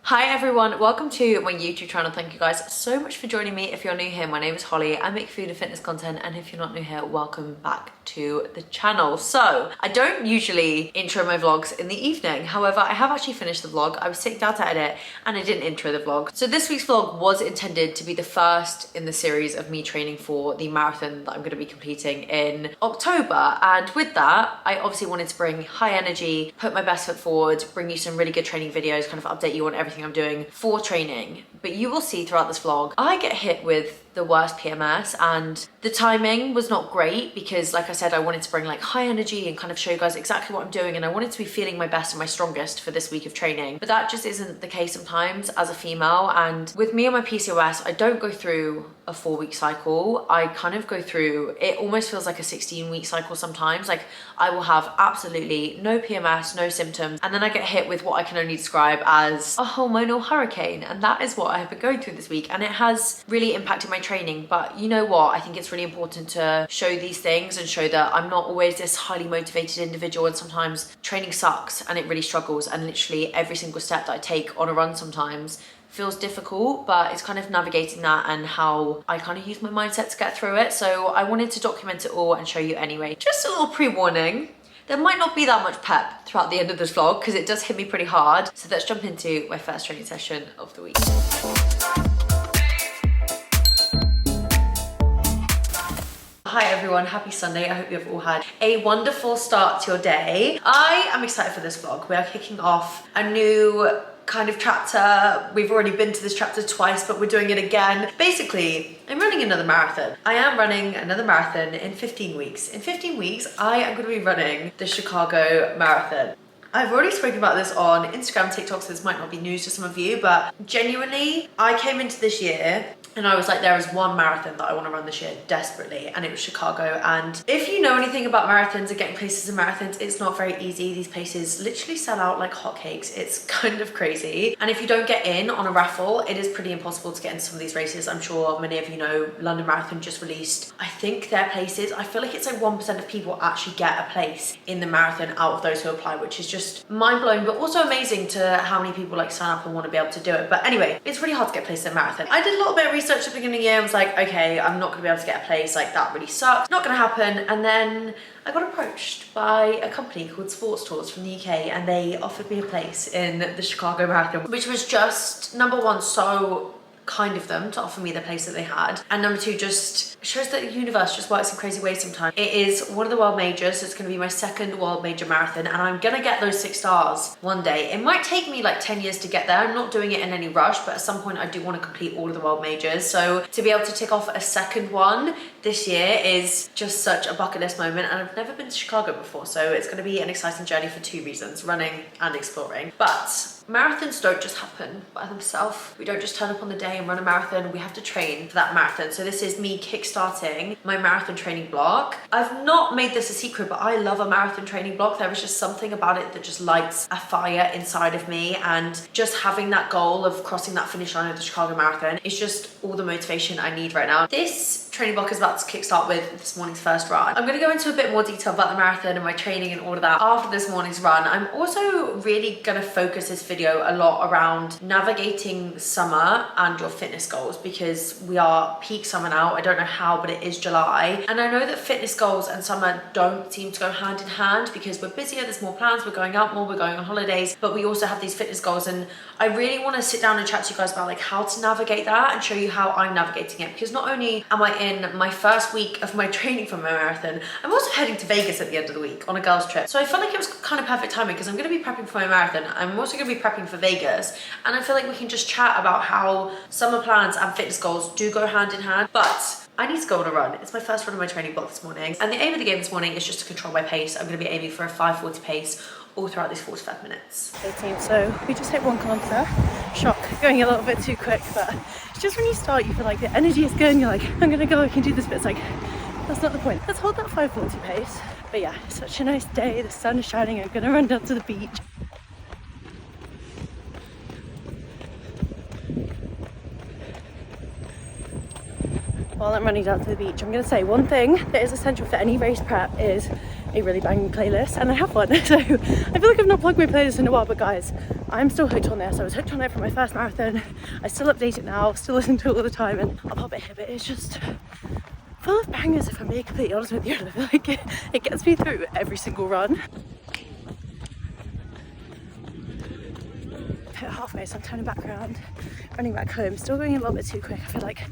Hi everyone, welcome to my YouTube channel. Thank you guys so much for joining me. If you're new here, my name is Holly. I make food and fitness content, and if you're not new here, welcome back to the channel. So I don't usually intro my vlogs in the evening. However, I have actually finished the vlog. I was sitting down to edit and I didn't intro the vlog. So this week's vlog was intended to be the first in the series of me training for the marathon that I'm going to be completing in October. And with that, I obviously wanted to bring high energy, put my best foot forward, bring you some really good training videos, kind of update you on everything I'm doing for training. But you will see throughout this vlog, I get hit with the worst PMS, and the timing was not great because, like I said, I wanted to bring like high energy and kind of show you guys exactly what I'm doing, and I wanted to be feeling my best and my strongest for this week of training. But that just isn't the case sometimes as a female, and with me and my PCOS, I don't go through a 4-week cycle. I kind of go through, it almost feels like a 16-week cycle sometimes. Like I will have absolutely no PMS, no symptoms, and then I get hit with what I can only describe as a hormonal hurricane, and that is what I have been going through this week, and it has really impacted my training. But you know what, I think it's really important to show these things and show that I'm not always this highly motivated individual, and sometimes training sucks and it really struggles, and literally every single step that I take on a run sometimes feels difficult, but it's kind of navigating that and how I kind of use my mindset to get through it. So I wanted to document it all and show you anyway. Just a little pre-warning, there might not be that much pep throughout the end of this vlog because it does hit me pretty hard. So let's jump into my first training session of the week. Hi everyone, happy Sunday. I hope you have all had a wonderful start to your day. I am excited for this vlog. We are kicking off a new kind of chapter. We've already been to this chapter twice, but we're doing it again. Basically, I'm running another marathon. I am running another marathon in 15 weeks. In 15 weeks, I am going to be running the Chicago Marathon. I've already spoken about this on Instagram, TikTok, so this might not be news to some of you, but genuinely, I came into this year and I was like, there is one marathon that I want to run this year desperately, and it was Chicago. And if you know anything about marathons and getting places in marathons, it's not very easy. These places literally sell out like hotcakes. It's kind of crazy. And if you don't get in on a raffle, it is pretty impossible to get into some of these races. I'm sure many of you know London Marathon just released, I think, their places. I feel like it's like 1% of people actually get a place in the marathon out of those who apply, which is just mind-blowing, but also amazing to how many people like sign up and want to be able to do it. But anyway, it's really hard to get places in marathon. I did a little bit of research at the beginning of the year. I was like, okay, I'm not gonna be able to get a place, like that really sucks, not gonna happen. And then I got approached by a company called Sports Tours from the UK, and they offered me a place in the Chicago Marathon, which was just, number one, so kind of them to offer me the place that they had, and number two, just shows that the universe just works in crazy ways sometimes. It is one of the world majors, so it's going to be my second world major marathon, and I'm gonna get those 6 stars one day. It might take me like 10 years to get there. I'm not doing it in any rush, but at some point I do want to complete all of the world majors, so to be able to tick off a second one this year is just such a bucket list moment. And I've never been to Chicago before, so it's going to be an exciting journey for 2 reasons: running and exploring. But marathons don't just happen by themselves. We don't just turn up on the day and run a marathon. We have to train for that marathon. So this is me kickstarting my marathon training block. I've not made this a secret, but I love a marathon training block. There was just something about it that just lights a fire inside of me, and just having that goal of crossing that finish line of the Chicago Marathon is just all the motivation I need right now. This training block is about to kickstart with this morning's first run. I'm going to go into a bit more detail about the marathon and my training and all of that after this morning's run. I'm also really going to focus this video a lot around navigating summer and your fitness goals, because we are peak summer now. I don't know how, but it is July, and I know that fitness goals and summer don't seem to go hand in hand because we're busier, there's more plans, we're going out more, we're going on holidays, but we also have these fitness goals. And I really want to sit down and chat to you guys about like how to navigate that and show you how I'm navigating it, because not only am I in my first week of my training for my marathon, I'm also heading to Vegas at the end of the week on a girls trip. So I felt like it was kind of perfect timing, because I'm going to be prepping for my marathon. I'm also going to be prepping for Vegas, and I feel like we can just chat about how summer plans and fitness goals do go hand in hand. But I need to go on a run. It's my first run of my training block this morning, and the aim of the game this morning is just to control my pace. I'm going to be aiming for a 5:40 pace all throughout these 45 minutes. 18, so we just hit one kilometre. Shock, going a little bit too quick, but it's just when you start, you feel like the energy is good and you're like, I'm gonna go, I can do this, but it's like, that's not the point. Let's hold that 5:40 pace. But yeah, it's such a nice day, the sun is shining, I'm gonna run down to the beach. While I'm running down to the beach, I'm going to say one thing that is essential for any race prep is a really banging playlist, and I have one. So I feel like I've not plugged my playlist in a while, but guys, I'm still hooked on this. I was hooked on it for my first marathon. I still update it now, still listen to it all the time, and I'll pop it here, but it's just full of bangers, if I'm being completely honest with you. I feel like it gets me through every single run. Hit halfway, so I'm turning back around, running back home, still going a little bit too quick. I feel like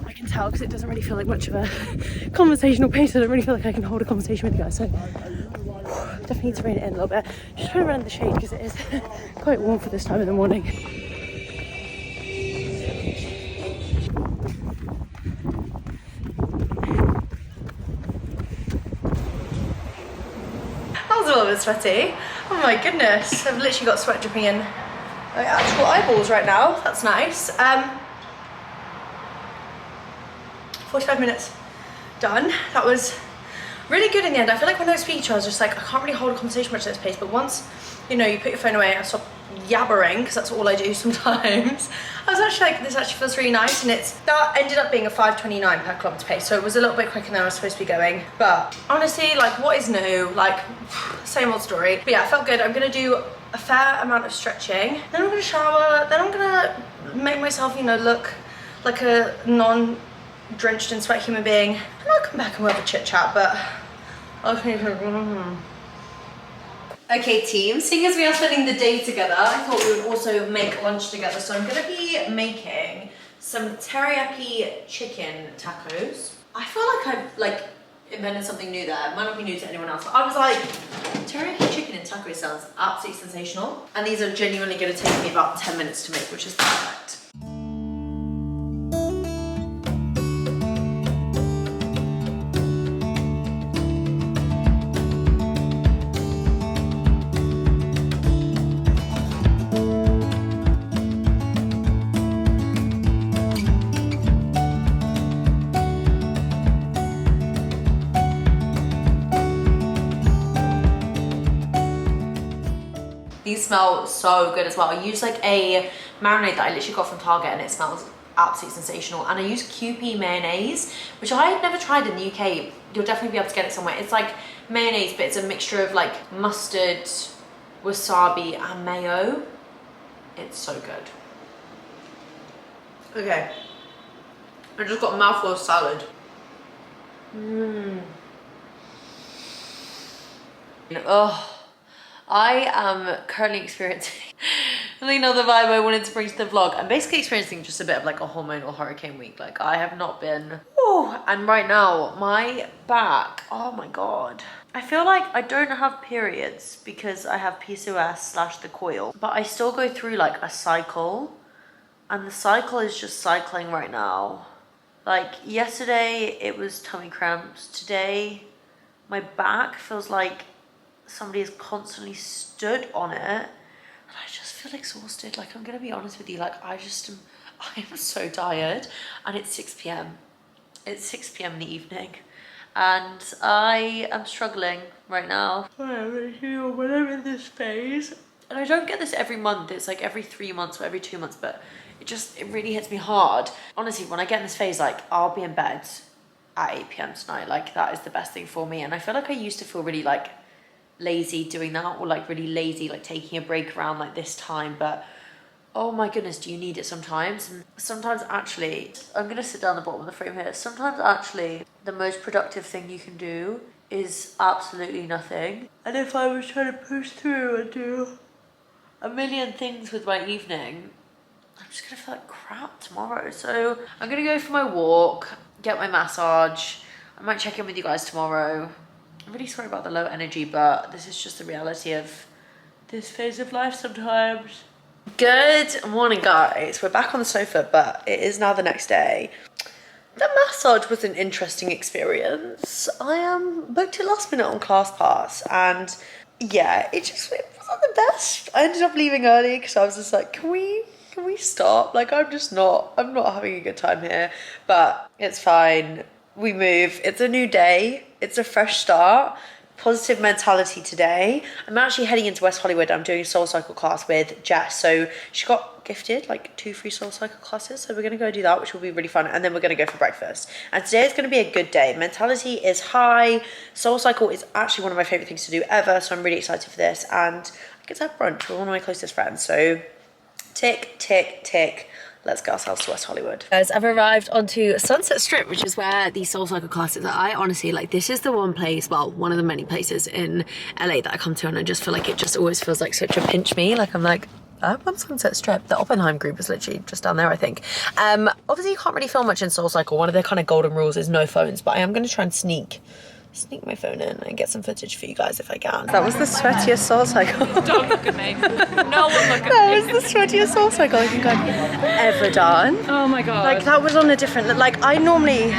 I can tell because it doesn't really feel like much of a conversational pace. I don't really feel like I can hold a conversation with you guys, so definitely need to rein it in a little bit. Just trying to run in the shade because it is quite warm for this time in the morning. That was a little bit sweaty. Oh my goodness, I've literally got sweat dripping in my actual eyeballs right now. That's nice. 45 minutes done. That was really good in the end. I feel like when I was speaking to you, I was just like, I can't really hold a conversation much at this pace, but once, you know, you put your phone away and stop yabbering, because that's all I do sometimes, I was actually like, this actually feels really nice, and that ended up being a 5:29 per kilometre pace, so it was a little bit quicker than I was supposed to be going. But honestly, like, what is new? Like, same old story. But yeah, I felt good. I'm gonna do a fair amount of stretching, then I'm gonna shower, then I'm gonna make myself, you know, look like a non-drenched in sweat human being, and I'll come back and we'll have a chit chat. But okay team, seeing as we are spending the day together, I thought we would also make lunch together. So I'm gonna be making some teriyaki chicken tacos. I feel like I've invented something new there. It might not be new to anyone else, but I was like, teriyaki chicken and tacos sounds absolutely sensational. And these are genuinely gonna take me about 10 minutes to make, which is perfect. These smell so good as well. I use like a marinade that I literally got from Target, and it smells absolutely sensational. And I use QP mayonnaise, which I had never tried in the UK. You'll definitely be able to get it somewhere. It's like mayonnaise, but it's a mixture of like mustard, wasabi, and mayo. It's so good. Okay, I just got a mouthful of salad. Oh. I am currently experiencing another vibe I wanted to bring to the vlog. I'm basically experiencing just a bit of like a hormonal hurricane week. Like, I have not been, and right now my back, oh my god. I feel like I don't have periods because I have PCOS / the coil, but I still go through like a cycle, and the cycle is just cycling right now. Like yesterday it was tummy cramps. Today my back feels like somebody has constantly stood on it, and I just feel exhausted. Like, I'm gonna be honest with you, like, I am so tired, and it's 6 p.m. It's 6 p.m. in the evening, and I am struggling right now. When I'm in this phase, and I don't get this every month, it's like every 3 months or every 2 months, but it really hits me hard. Honestly, when I get in this phase, like, I'll be in bed at 8 p.m. tonight. Like, that is the best thing for me. And I feel like I used to feel really like lazy doing that, or like really lazy like taking a break around like this time, but oh my goodness, do you need it sometimes? And sometimes actually, I'm gonna sit down the bottom of the frame here, sometimes actually the most productive thing you can do is absolutely nothing. And if I was trying to push through and do a million things with my evening, I'm just gonna feel like crap tomorrow. So I'm gonna go for my walk, get my massage. I might check in with you guys tomorrow. I'm really sorry about the low energy, but this is just the reality of this phase of life sometimes. Good morning, guys. We're back on the sofa, but it is now the next day. The massage was an interesting experience. I booked it last minute on ClassPass, and yeah, it wasn't the best. I ended up leaving early because I was just like, can we stop? Like, I'm not having a good time here, but it's fine. We move. It's a new day. It's a fresh start. positive mentality today. I'm actually heading into West Hollywood. I'm doing a soul cycle class with Jess. So she got gifted like 2 free soul cycle classes. So we're going to go do that, which will be really fun. And then we're going to go for breakfast. And today is going to be a good day. Mentality is high. Soul cycle is actually one of my favorite things to do ever. So I'm really excited for this. And I get to have brunch with one of my closest friends. So tick, tick, tick. Let's get ourselves to West Hollywood. Guys, I've arrived onto Sunset Strip, which is where the soul cycle classes are. I honestly, like, this is the one place, well, one of the many places in LA that I come to, and I just feel like it just always feels like such a pinch me. Like, I'm like, I'm on Sunset Strip. The Oppenheim group is literally just down there, I think. Obviously, you can't really film much in soul cycle. One of their kind of golden rules is no phones, but I am going to try and sneak my phone in and get some footage for you guys if I can. That was the sweatiest soul cycle. Don't look at me. No one look at me. That was the sweatiest soul cycle I think I've ever done. Oh my god. Like, that was on a different, like, I normally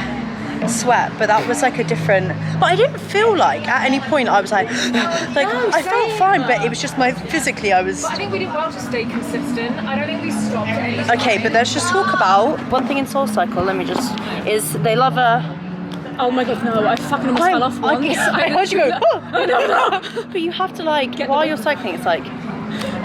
sweat, but that was like a different, but I didn't feel like at any point I was like I felt fine, but it was just physically I was. I think we did well to stay consistent. I don't think we stopped at any time. Okay, but let's just talk about one thing in soul cycle, is they love a. Oh my god, no, I fucking almost fell off once. I heard you go, oh. But you have to, like, while you're cycling, it's like...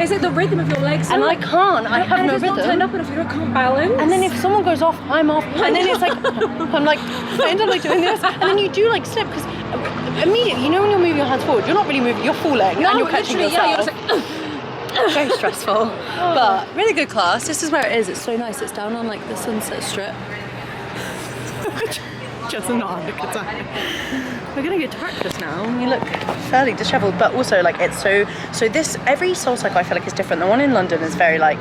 Is it the rhythm of your legs? And I can't, I have no rhythm. Not turned up enough, you can't balance. And then if someone goes off, I'm off. And then it's like, I'm like, I end up like doing this. And then you do like slip, because immediately, you know when you're moving your hands forward, you're not really moving, you're falling. No, and you're catching yourself. Yeah, you're just like, very stressful. But really good class. This is where it is. It's so nice. It's down on like the Sunset Strip. Just not a good time. We're gonna go to breakfast now. You look fairly disheveled, but also like it's so this every soul cycle I feel like is different. The one in London is very like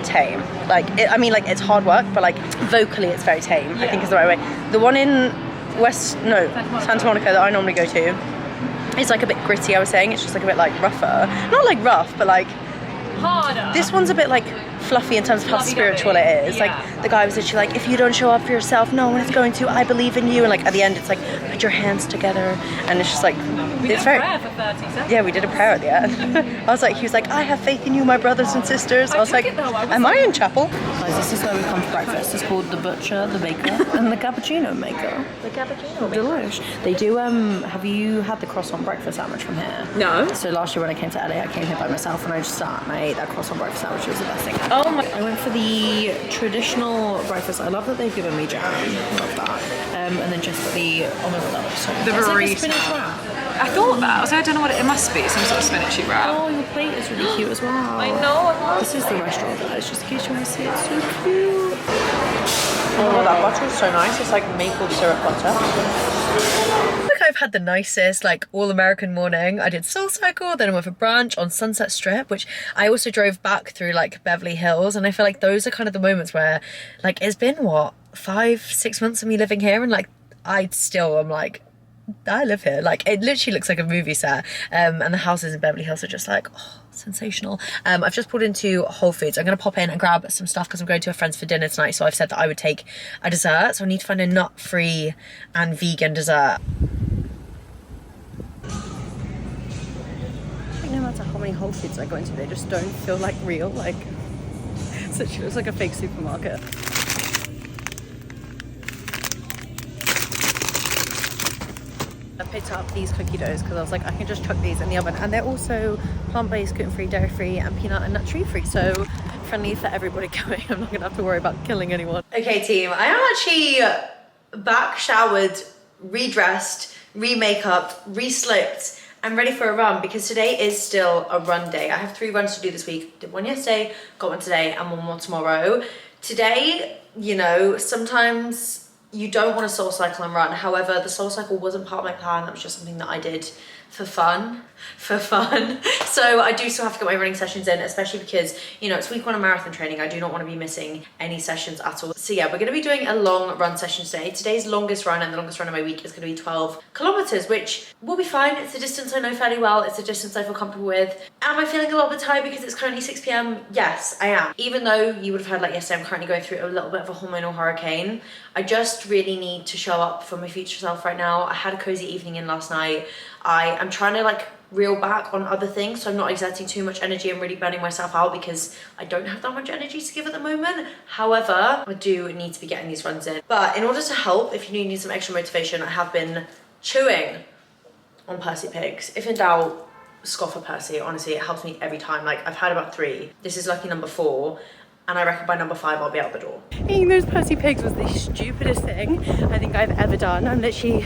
tame. Like I mean like it's hard work, but like vocally it's very tame. I think is the right way. The one in Santa Monica that I normally go to, it's like a bit gritty. I was saying it's just like a bit like rougher, not like rough, but like harder. This one's a bit like fluffy in terms of how spiritual it is. Yeah. Like the guy was literally like, if you don't show up for yourself, no one is going to. I believe in you. And like at the end, it's like put your hands together, and it's just like we did a prayer for 30 seconds. Yeah, we did a prayer at the end. I was like, he was like, I have faith in you, my brothers and sisters. I was like, am I in chapel? Guys, this is where we come for breakfast. It's called the Butcher, the Baker, and the Cappuccino Maker. The Cappuccino Maker. Delish. They do. Have you had the croissant breakfast sandwich from here? No. So last year when I came to LA, I came here by myself, and I just sat and I ate that croissant breakfast sandwich. It was the best thing. Oh my. I went for the traditional breakfast. I love that they've given me jam. Love that. And then just got the, oh my god, that looks so good. The It's like a burrito. spinach wrap. I thought that. I was like, I don't know what it must be. Some sort of spinachy wrap. Oh, your plate is really cute as well. I know. This is the restaurant, guys, just in case you want to see it. It's so cute. Oh, that butter is so nice. It's like maple syrup butter. Look, I've had the nicest, like, all-American morning. I did Soul Cycle, then I went for brunch on Sunset Strip, which I also drove back through, like, Beverly Hills. And I feel like those are kind of the moments where, like, it's been, what, 5-6 months of me living here? And, like, I'm like, I live here. Like, it literally looks like a movie set. And the houses in Beverly Hills are just like, oh, sensational. I've just pulled into Whole Foods. I'm going to pop in and grab some stuff because I'm going to a friend's for dinner tonight. So I've said that I would take a dessert. So I need to find a nut-free and vegan dessert. No matter how many Whole Foods I go into, they just don't feel like real. Like, it literally looks like a fake supermarket. I picked up these cookie doughs because I was like, I can just chuck these in the oven, and they're also plant-based, gluten-free, dairy-free, and peanut and nut tree-free, so friendly for everybody going. I'm not gonna have to worry about killing anyone. Okay, team, I am actually back showered, redressed, re-makeup, re-slipped, and ready for a run because today is still a run day. I have 3 runs to do this week. Did one yesterday, got one today, and one more tomorrow. Today, you know, sometimes you don't want to soul cycle and run. However, the soul cycle wasn't part of my plan. That was just something that I did for fun. So I do still have to get my running sessions in, especially because, you know, it's week 1 of marathon training. I do not want to be missing any sessions at all. So yeah, we're going to be doing a long run session today. Today's longest run and the longest run of my week is going to be 12 kilometers, which will be fine. It's a distance I know fairly well. It's a distance I feel comfortable with. Am I feeling a little bit tired because it's currently 6 p.m? Yes, I am. Even though you would have heard like yesterday, I'm currently going through a little bit of a hormonal hurricane. I just really need to show up for my future self right now. I had a cozy evening in last night. I am trying to like reel back on other things, so I'm not exerting too much energy and really burning myself out because I don't have that much energy to give at the moment. However, I do need to be getting these runs in. But in order to help, if you need some extra motivation, I have been chewing on Percy pigs. If in doubt, scoff a Percy. Honestly, it helps me every time. Like, I've had about 3. This is lucky number 4. And I reckon by number 5, I'll be out the door. Eating those Percy pigs was the stupidest thing I think I've ever done. I'm literally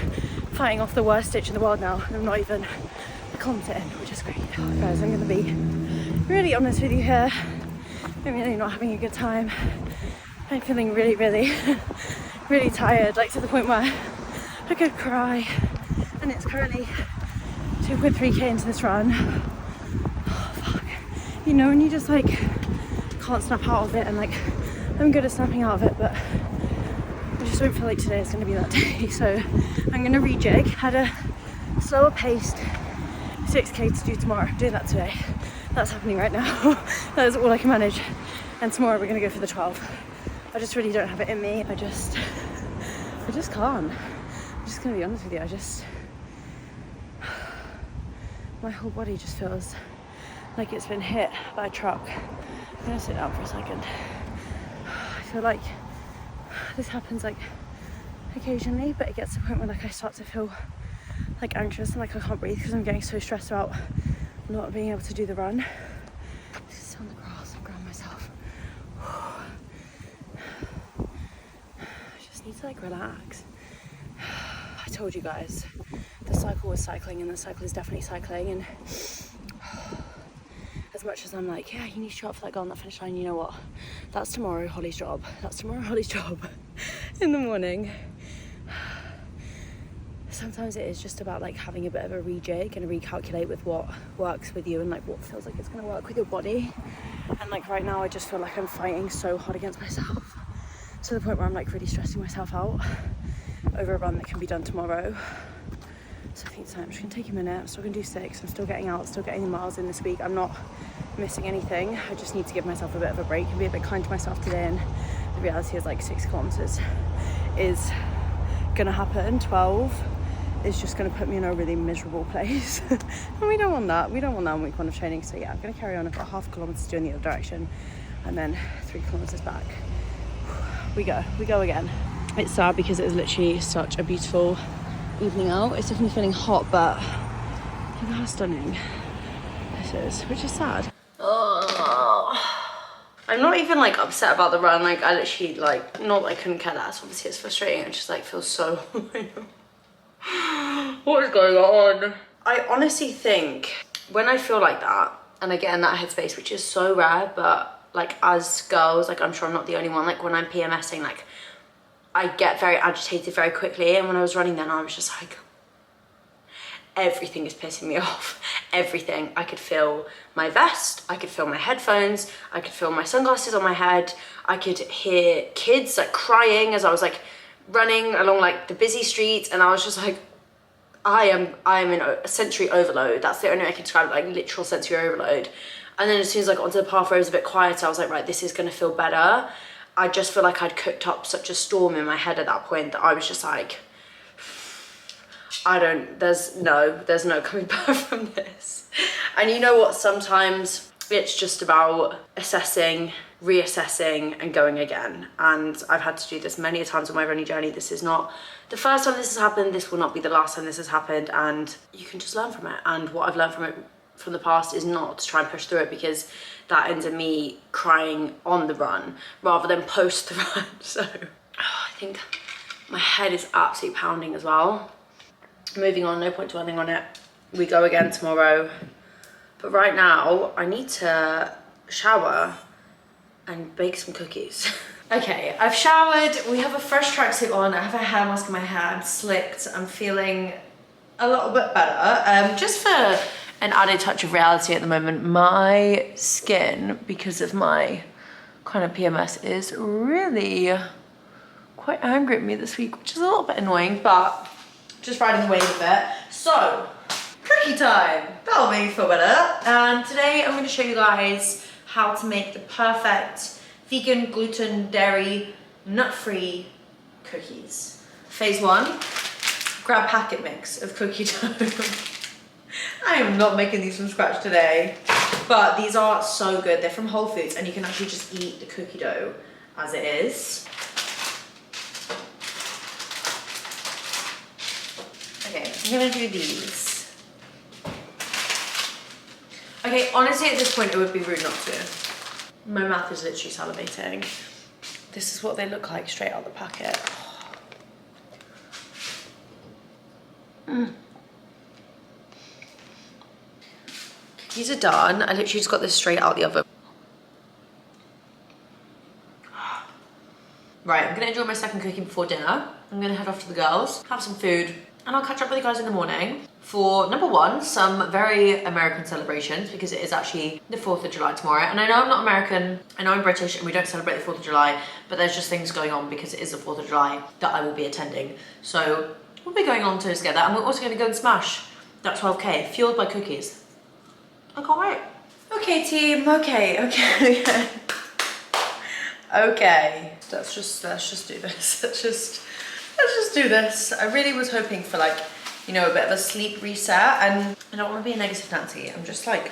fighting off the worst itch in the world now. And I'm not even a kilometre in, which is great. Oh, guys, I'm gonna be really honest with you here. I'm really not having a good time. I'm feeling really, really, really tired, like to the point where I could cry. And it's currently 2.3k into this run. Oh, fuck. You know, when you just like can't snap out of it, and like I'm good at snapping out of it, but I just don't feel like today is going to be that day. So I'm going to rejig. Had a slower paced 6k to do tomorrow. I'm doing that today. That's happening right now. That is all I can manage. And tomorrow we're going to go for the 12. I just really don't have it in me. I just can't. I'm just going to be honest with you. My whole body just feels like it's been hit by a truck. I'm gonna sit down for a second. I feel like this happens like occasionally, but it gets to the point where like I start to feel like anxious and like I can't breathe because I'm getting so stressed about not being able to do the run. Just sit on the grass and ground myself. I just need to like relax. I told you guys the cycle was cycling, and the cycle is definitely cycling, and as much as I'm like, yeah, you need to show up for that goal on that finish line, you know what? That's tomorrow Holly's job. That's tomorrow Holly's job in the morning. Sometimes it is just about like having a bit of a rejig and a recalculate with what works with you and like what feels like it's going to work with your body. And like right now I just feel like I'm fighting so hard against myself to the point where I'm like really stressing myself out over a run that can be done tomorrow. So I think tonight I'm just gonna take a minute. I'm still gonna do 6. I'm still getting out, still getting the miles in this week. I'm not missing anything. I just need to give myself a bit of a break and be a bit kind to myself today. And the reality is like 6 kilometers is gonna happen. 12 is just gonna put me in a really miserable place. And we don't want that. We don't want that on week 1 of training. So yeah, I'm gonna carry on. I've got half a kilometer to do in the other direction and then 3 kilometers back. We go again. It's sad because it is literally such a beautiful evening out. It's definitely feeling hot, but look how stunning this is, which is sad. Oh, I'm not even like upset about the run. Like I literally like, not that I couldn't care less. Obviously it's frustrating. It just like feels so what is going on? I honestly think when I feel like that and I get in that headspace, which is so rare, but like as girls, like I'm sure I'm not the only one, like when I'm PMSing, like I get very agitated very quickly. And when I was running then, I was just like, everything is pissing me off. Everything. I could feel my vest, I could feel my headphones, I could feel my sunglasses on my head, I could hear kids like crying as I was like running along like the busy streets, and I was just like, I am in a sensory overload. That's the only way I can describe it, like literal sensory overload. And then as soon as I got onto the path where it was a bit quieter, I was like, right, this is gonna feel better. I just feel like I'd cooked up such a storm in my head at that point that I was just like, there's no coming back from this. And you know what, sometimes it's just about assessing, reassessing and going again. And I've had to do this many times on my running journey. This is not the first time this has happened. This will not be the last time this has happened, and you can just learn from it. And what I've learned from it from the past is not to try and push through it, because that ends in me crying on the run rather than post the run. So I think my head is absolutely pounding as well. Moving on, no point dwelling on it. We go again tomorrow. But right now I need to shower and bake some cookies. Okay, I've showered. We have a fresh tracksuit on. I have a hair mask in my hair. I'm slicked. I'm feeling a little bit better. Just for an added touch of reality at the moment, my skin, because of my kind of PMS, is really quite angry at me this week, which is a little bit annoying, but just riding the wave of it. So, cookie time. That'll make me feel better. And today I'm going to show you guys how to make the perfect vegan, gluten, dairy, nut-free cookies. Phase 1, grab packet mix of cookie dough. I am not making these from scratch today, but these are so good. They're from Whole Foods, and you can actually just eat the cookie dough as it is. Okay, I'm gonna do these. Okay, honestly, at this point, it would be rude not to. My mouth is literally salivating. This is what they look like straight out the packet. Cookies are done. I literally just got this straight out the oven. Right, I'm gonna enjoy my second cookie before dinner. I'm gonna head off to the girls, have some food, and I'll catch up with you guys in the morning for, number one, some very American celebrations, because it is actually the 4th of July tomorrow. And I know I'm not American, I know I'm British, and we don't celebrate the 4th of July, but there's just things going on because it is the 4th of July that I will be attending. So we'll be going on to together, and we're also gonna go and smash that 12K, fueled by cookies. I can't wait. Okay, team, okay. Okay, let's just do this. Let's just do this. I really was hoping for, like, you know, a bit of a sleep reset, and I don't want to be a negative Nancy. I'm just like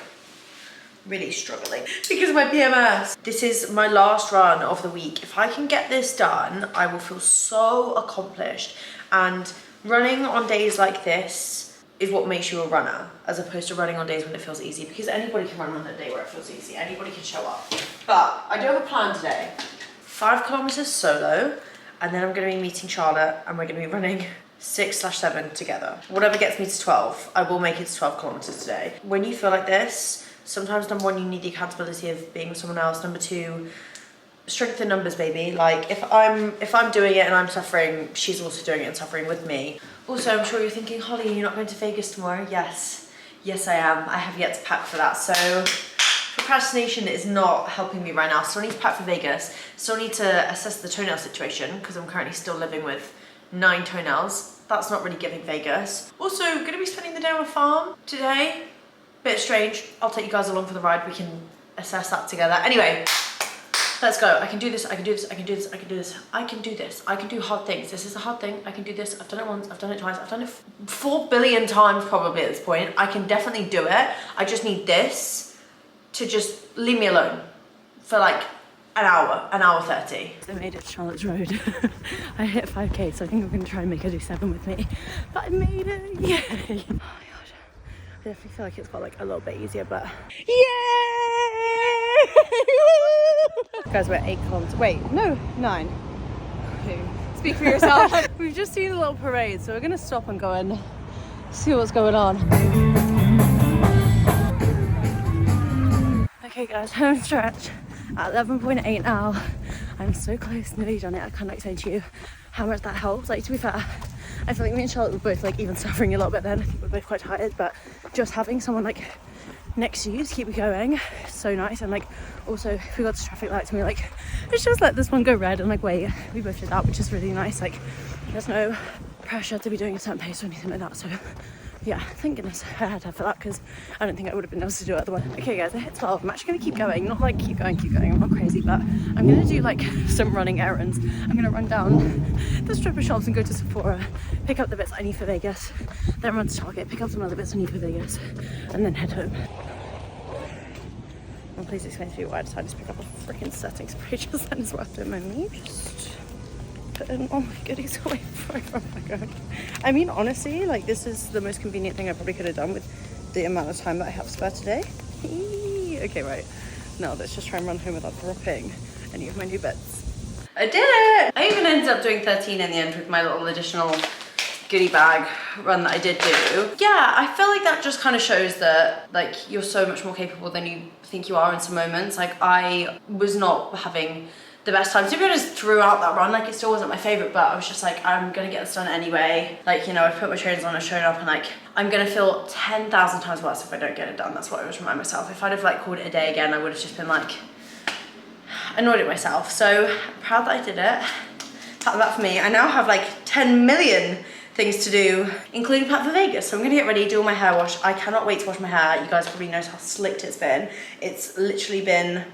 really struggling because of my PMS. This is my last run of the week. If I can get this done, I will feel so accomplished. And running on days like this is what makes you a runner, as opposed to running on days when it feels easy, because anybody can run on a day where it feels easy. Anybody can show up. But I do have a plan today. 5 kilometers solo, and then I'm going to be meeting Charlotte, and we're going to be running 6/7 together. Whatever gets me to 12, I will make it to 12 kilometers today. When you feel like this, sometimes number one, you need the accountability of being with someone else. Number two, strength in numbers, baby. Like, if I'm doing it and I'm suffering, she's also doing it and suffering with me. Also, I'm sure you're thinking, Holly, you're not going to Vegas tomorrow? Yes, I am. I have yet to pack for that. So procrastination is not helping me right now. Still need to pack for Vegas. Still need to assess the toenail situation, because I'm currently still living with 9 toenails. That's not really giving Vegas. Also, gonna be spending the day on a farm today. Bit strange. I'll take you guys along for the ride. We can assess that together. Anyway, let's go. I can do this. I can do this. I can do this. I can do this. I can do this. I can do hard things. This is a hard thing. I can do this. I've done it once. I've done it twice. I've done it 4 billion times probably at this point. I can definitely do it. I just need this to just leave me alone for like an hour 30. I made it to Charlotte's Road. I hit 5K, so I think I'm going to try and make her do 7 with me. But I made it! Yay! Oh my god. I definitely feel like it's got like a little bit easier, but yay! Guys, we're at 8 kilometers. Wait, no, 9. Speak for yourself. We've just seen a little parade, so we're going to stop and go and see what's going on. Okay guys, home stretch at 11.8 now. I'm so close, nearly done it. I cannot explain to you how much that helps. Like, to be fair, I feel like me and Charlotte were both like even suffering a little bit then. I think we're both quite tired, but just having someone like next to you to keep me going is so nice. And like, also if we got to traffic lights and we were like, let's just let this one go red and like wait, we both did that, which is really nice. Like, there's no pressure to be doing a certain pace or anything like that. So yeah, thank goodness I had her for that, because I don't think I would have been able to do it otherwise. Okay guys, I hit 12. I'm actually going to keep going. Not like keep going. I'm not crazy, but I'm going to do like some running errands. I'm going to run down the strip of shops and go to Sephora, pick up the bits I need for Vegas, then run to Target, pick up some other bits I need for Vegas, and then head home. And please explain to me why I decided to pick up a freaking setting spray just then as well. Don't mind me. Just putting all my goodies away before I run back home. I mean, honestly, like, this is the most convenient thing I probably could have done with the amount of time that I have spare today. Okay, right. Now let's just try and run home without dropping any of my new bits. I did it! I even ended up doing 13 in the end with my little additional goodie bag run that I did do. Yeah, I feel like that just kind of shows that, like, you're so much more capable than you think you are in some moments. Like, I was not having the best time. To be honest, throughout that run, like, it still wasn't my favorite, but I was just like, I'm gonna get this done anyway. Like, you know, I put my trainers on, I showed up, and like, I'm gonna feel 10,000 times worse if I don't get it done. That's what I always remind myself. If I'd have like called it a day again, I would have just been like annoyed at myself. So I'm proud that I did it. Pat that for me. I now have like 10 million things to do, including pack for Vegas. So I'm gonna get ready, do all my hair wash. I cannot wait to wash my hair. You guys probably noticed how slicked it's been. It's literally been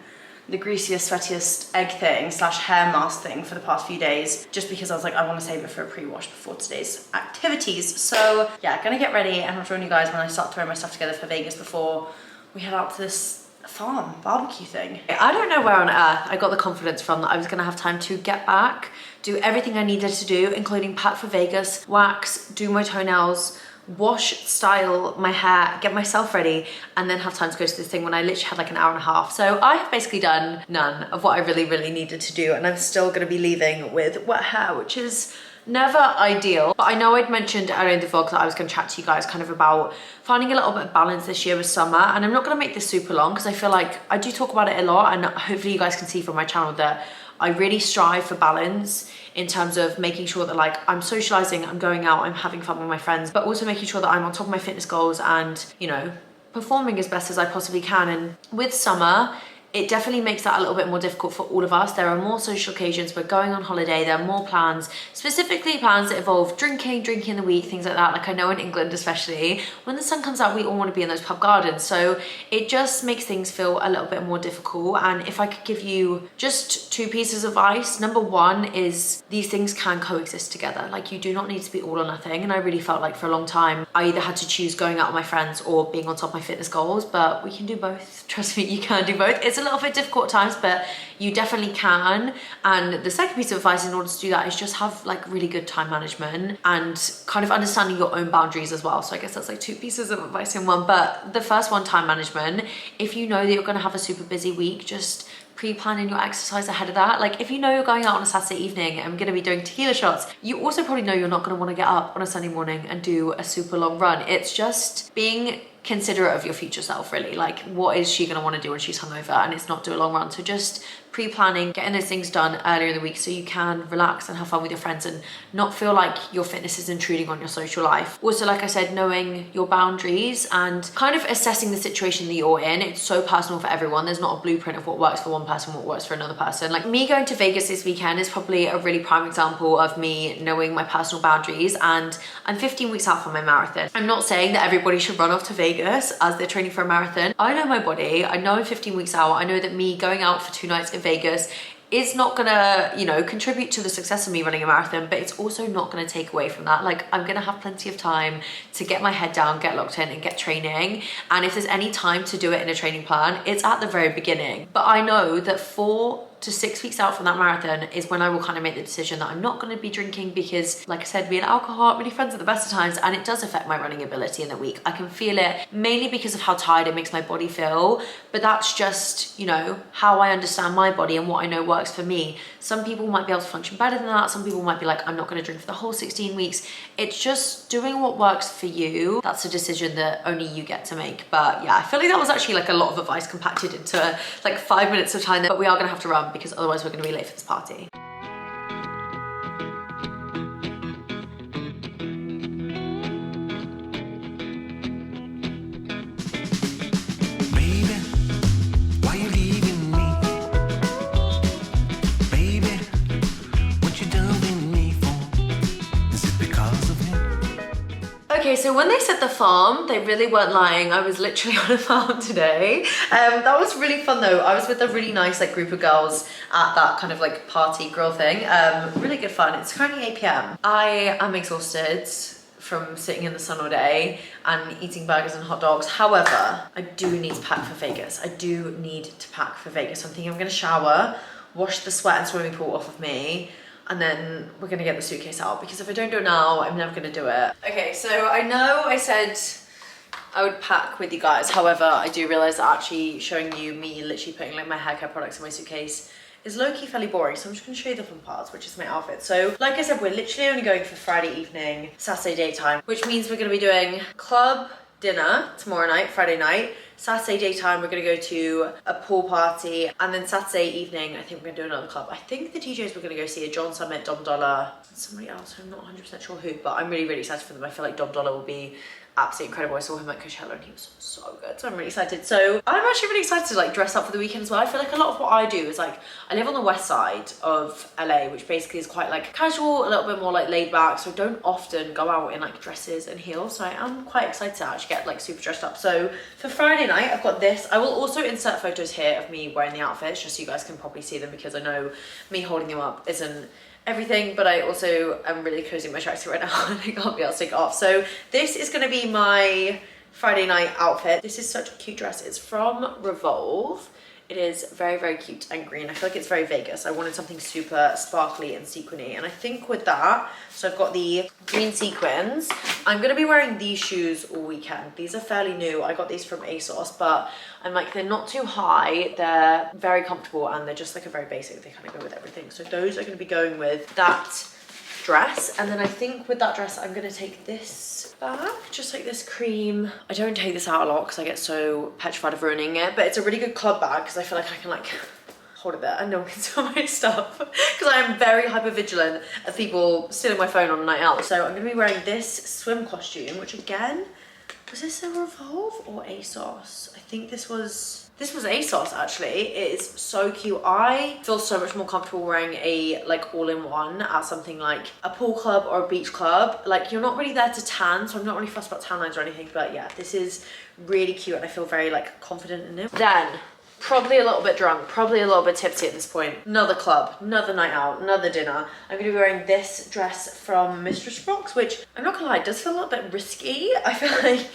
the greasiest, sweatiest egg thing slash hair mask thing for the past few days, just because I was like, I want to save it for a pre-wash before today's activities. So yeah, gonna get ready, and I'll join you guys when I start throwing my stuff together for Vegas before we head out to this farm barbecue thing. I don't know where on earth I got the confidence from that I was gonna have time to get back, do everything I needed to do, including pack for Vegas, wax, do my toenails, wash, style my hair, get myself ready, and then have time to go to this thing when I literally had like an hour and a half. So I have basically done none of what I really needed to do, and I'm still gonna be leaving with wet hair, which is never ideal. But I know I'd mentioned earlier in the vlog that I was going to chat to you guys kind of about finding a little bit of balance this year with summer, and I'm not going to make this super long because I feel like I do talk about it a lot, and hopefully you guys can see from my channel that I really strive for balance in terms of making sure that like I'm socializing, I'm going out, I'm having fun with my friends, but also making sure that I'm on top of my fitness goals and, you know, performing as best as I possibly can. And with summer, it definitely makes that a little bit more difficult for all of us. There are more social occasions, we're going on holiday, there are more plans, specifically plans that involve drinking in the week, things like that. Like I know in England especially, when the sun comes out, we all want to be in those pub gardens. So it just makes things feel a little bit more difficult. And if I could give you just 2 pieces of advice, number 1 is these things can coexist together. Like you do not need to be all or nothing. And I really felt like for a long time, I either had to choose going out with my friends or being on top of my fitness goals, but we can do both. Trust me, you can do both. It's a little bit difficult at times, but you definitely can. And the second piece of advice in order to do that is just have like really good time management and kind of understanding your own boundaries as well. So I guess that's like 2 pieces of advice in one. But the first one, time management. If you know that you're going to have a super busy week, just pre-planning your exercise ahead of that. Like if you know you're going out on a Saturday evening and going to be doing tequila shots, you also probably know you're not going to want to get up on a Sunday morning and do a super long run. It's just being considerate of your future self, really. Like what is she going to want to do when she's hungover, and it's not do a long run. So just pre-planning, getting those things done earlier in the week so you can relax and have fun with your friends and not feel like your fitness is intruding on your social life. Also, like I said, knowing your boundaries and kind of assessing the situation that you're in. It's so personal for everyone. There's not a blueprint of what works for one person, what works for another person. Like me going to Vegas this weekend is probably a really prime example of me knowing my personal boundaries, and I'm 15 weeks out from my marathon. I'm not saying that everybody should run off to Vegas as they're training for a marathon. I know my body. I know I'm 15 weeks out. I know that me going out for 2 nights in Vegas is not gonna, you know, contribute to the success of me running a marathon, but it's also not gonna take away from that. Like I'm gonna have plenty of time to get my head down, get locked in and get training. And if there's any time to do it in a training plan, it's at the very beginning. But I know that 4 to 6 weeks out from that marathon is when I will kind of make the decision that I'm not going to be drinking, because like I said, me and alcohol aren't really friends at the best of times, and it does affect my running ability in the week. I can feel it mainly because of how tired it makes my body feel, but that's just, you know, how I understand my body and what I know works for me. Some people might be able to function better than that. Some people might be like, I'm not going to drink for the whole 16 weeks. It's just doing what works for you. That's a decision that only you get to make. But yeah, I feel like that was actually like a lot of advice compacted into like 5 minutes of time there, but we are going to have to run because otherwise we're going to be late for this party. Okay, so when they said the farm, they really weren't lying. I was literally on a farm today. That was really fun though. I was with a really nice like group of girls at that kind of like party grill thing. Really good fun. It's currently 8 p.m. I am exhausted from sitting in the sun all day and eating burgers and hot dogs. However, I do need to pack for Vegas. I do need to pack for Vegas. I'm thinking I'm gonna shower, wash the sweat and swimming pool off of me, and then we're gonna get the suitcase out, because if I don't do it now, I'm never gonna do it. Okay, so I know I said I would pack with you guys. However, I do realize that actually showing you me literally putting like my haircare products in my suitcase is low-key fairly boring. So I'm just gonna show you the fun parts, which is my outfit. So like I said, we're literally only going for Friday evening, Saturday daytime, which means we're gonna be doing club dinner tomorrow night, Friday night. Saturday daytime, we're gonna go to a pool party, and then Saturday evening, I think we're gonna do another club. I think the DJs we're gonna go see are John Summit, Dom Dollar, and somebody else who I'm not 100% sure who, but I'm really excited for them. I feel like Dom Dollar will be absolutely incredible. I saw him at Coachella and he was so good, so I'm really excited. So I'm actually really excited to like dress up for the weekend as well. I feel like a lot of what I do is like, I live on the west side of LA, which basically is quite like casual, a little bit more like laid back, so I don't often go out in like dresses and heels, so I am quite excited to actually get like super dressed up. So for Friday night, I've got this. I will also insert photos here of me wearing the outfits just so you guys can probably see them, because I know me holding them up isn't everything, but I also am really cozy in my tracksuit right now and I can't be able to take it off. So this is gonna be my Friday night outfit. This is such a cute dress. It's from Revolve. It is very, very cute and green. I feel like it's very Vegas. I wanted something super sparkly and sequiny. And I think with that, so I've got the green sequins. I'm going to be wearing these shoes all weekend. These are fairly new. I got these from ASOS, but I'm like, they're not too high. They're very comfortable and they're just like a very basic. They kind of go with everything. So those are going to be going with that dress. And then I think with that dress, I'm going to take this bag, just like this cream. I don't take this out a lot because I get so petrified of ruining it, but it's a really good club bag because I feel like I can like hold it there and no one can steal my stuff because I am very hyper vigilant of people stealing my phone on a night out. So I'm going to be wearing this swim costume, which again, was this a Revolve or ASOS? I think this was ASOS actually. It is so cute. I feel so much more comfortable wearing a like all-in-one at something like a pool club or a beach club. Like you're not really there to tan, so I'm not really fussed about tan lines or anything, but yeah, this is really cute and I feel very like confident in it. Then probably a little bit drunk, probably a little bit tipsy at this point. Another club, another night out, another dinner. I'm gonna be wearing this dress from Mistress Frocks, which I'm not gonna lie, it does feel a little bit risky. I feel like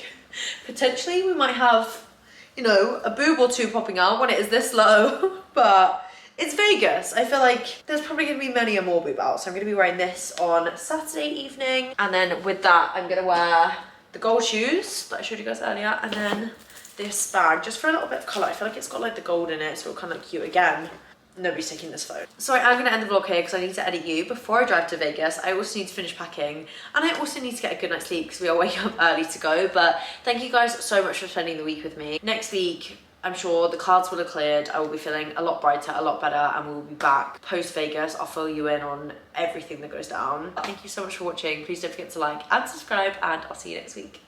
potentially we might have, you know, a boob or two popping out when it is this low, but it's Vegas. I feel like there's probably gonna be many a more boob out. So I'm gonna be wearing this on Saturday evening. And then with that, I'm gonna wear the gold shoes that I showed you guys earlier. And then this bag, just for a little bit of color. I feel like it's got like the gold in it, so it'll kind of look cute again. Nobody's taking this phone. So I am gonna end the vlog here because I need to edit you before I drive to Vegas. I also need to finish packing and I also need to get a good night's sleep because we are waking up early to go. But thank you guys so much for spending the week with me. Next week, I'm sure the clouds will have cleared. I will be feeling a lot brighter, a lot better, and we will be back post Vegas. I'll fill you in on everything that goes down. Thank you so much for watching. Please don't forget to like and subscribe, and I'll see you next week.